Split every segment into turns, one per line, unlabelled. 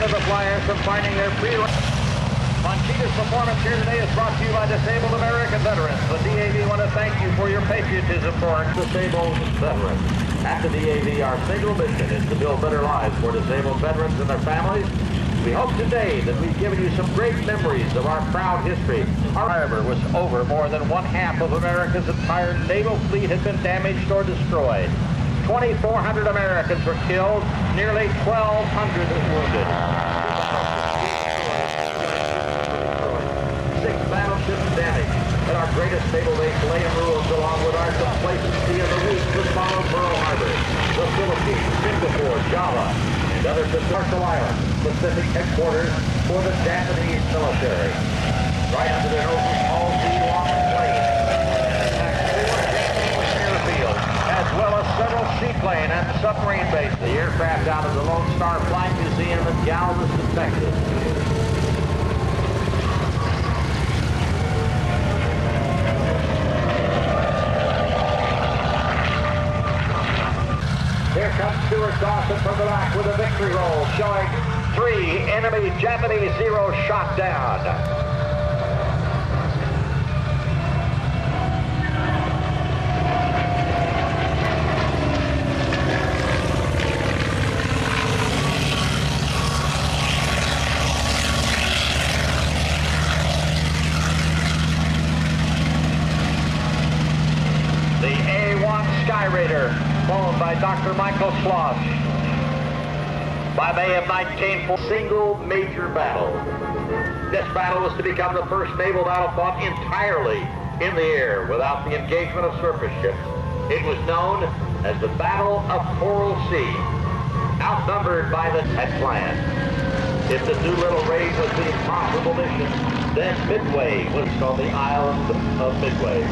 prevented the Flyers from finding their Conchita's performance here today is brought to you by Disabled American Veterans. The DAV want to thank you for your patriotism for disabled veterans. At the DAV, our single mission is to build better lives for disabled veterans and their families. We hope today that we've given you some great memories of our proud history. Our harbor was over. More than one-half of America's entire naval fleet had been damaged or destroyed. 2,400 Americans were killed, nearly 1,200 wounded. 6 battleships damaged, and our greatest naval base lay in ruins along with our complacency in the weeks that followed Pearl Harbor, the Philippines, Singapore, Java, and other Marshall Islands, Pacific headquarters for the Japanese military. Right under their noses, all sea-long planes attacked 4 Japanese airfields, as well as several seaplane and submarine bases. The aircraft out of the Lone Star Flight Museum in Galveston, Texas. Here comes Stuart Dawson from the back with a victory roll showing 3 enemy Japanese Zero shot down. The A-1 Sky Raider, flown by Dr. Michael Schloss. By May of 1940, single major battle. This battle was to become the first naval battle fought entirely in the air without the engagement of surface ships. It was known as the Battle of Coral Sea. Outnumbered by the plan. If the Doolittle raid was the impossible mission, then Midway was on the island of Midway.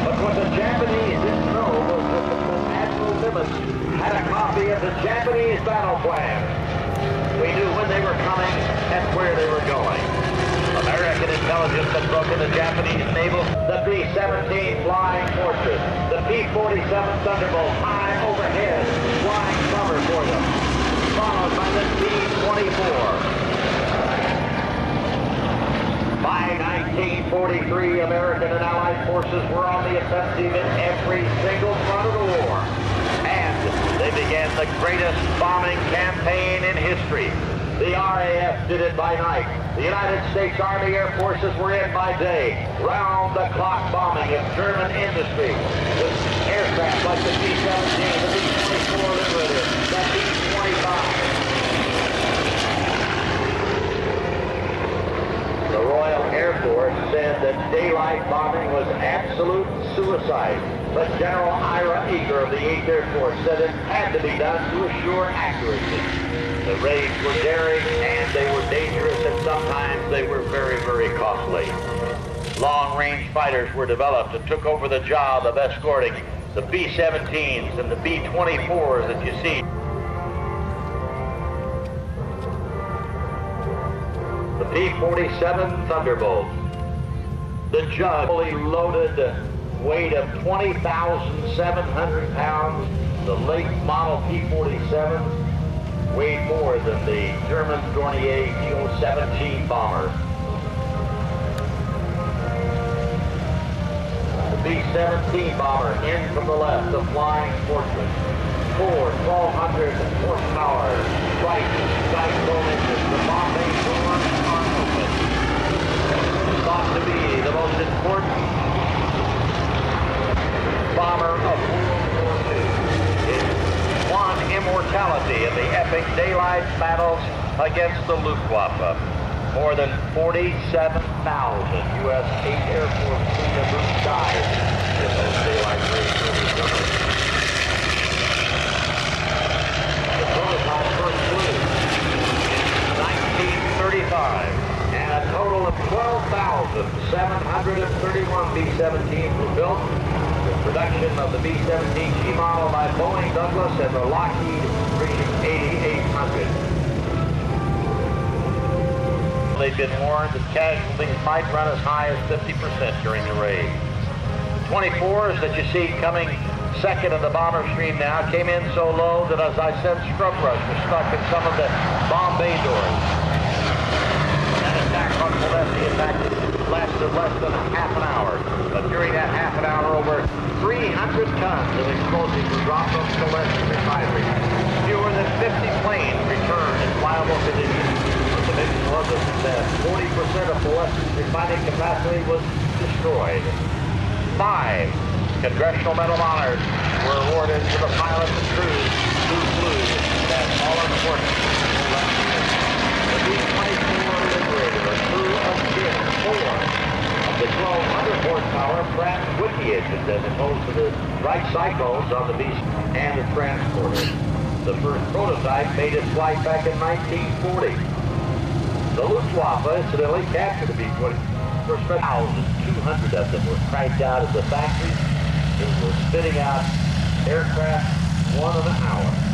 But what the Japanese didn't know was that the Admiral Nimitz had a copy of the Japanese battle plan. We knew when they were coming and where they were going. American intelligence had broken the Japanese naval, the B-17 Flying Fortress, the P-47 Thunderbolt high overhead, flying cover for them, followed by the B-24. By 1943, American and Allied forces were on the offensive in every single front of the war. And they began the greatest bombing campaign in history. The RAF did it by night. The United States Army Air Forces were in by day. Round-the-clock bombing of German industry with aircraft like the B-17, the B-24 Liberator, the B-25. The Royal Air Force said that daylight bombing was absolute suicide. But General Ira Eager of the 8th Air Force said it had to be done to assure accuracy. The raids were daring and they were dangerous, and sometimes they were very, very costly. Long-range fighters were developed and took over the job of escorting the B-17s and the B-24s that you see. The P-47 Thunderbolt, the jug, fully loaded, weight of 20,700 pounds. The late model P-47 weighed more than the German Dornier T-17 bomber. The B-17 bomber in from the left, the Flying Fortress. 4 1,200 horsepower, right, cyclone engines. The bombing doors are open. Thought to be the most important bomber of World War II. It won immortality in the epic daylight battles against the Luftwaffe. More than 47,000 U.S. 8th Air Force crew members died in those daylight raids over the summer. The prototype first flew in 1935, and a total of 12,731 B-17s were built. The production of the B-17G model by Boeing Douglas and the Lockheed reaching 8,800. They've been warned that casualties might run as high as 50% during the raid. 24s that you see coming second in the bomber stream now, came in so low that, as I said, scrub brush was stuck in some of the bomb bay doors. That attack on Molesky, in fact, lasted less than half an hour. But during that half an hour, over 300 tons of explosives were dropped on Molesky refinery. Fewer than 50 planes returned in flyable condition. The mission was a success. 40% of Molesky's refining capacity was destroyed. 5 Congressional Medal of Honor were awarded to the pilots and crews who flew that all-important rescue. The B-24 Liberator, a crew of 4 of the 1,200 horsepower Pratt Whitney engines, as opposed to the Wright Cyclones on the Beast and the Transporter. The first prototype made its flight back in 1940. The Luftwaffe incidentally captured the B-24. 1,200 of them were cranked out of the factories. It was spitting out aircraft 1 an hour.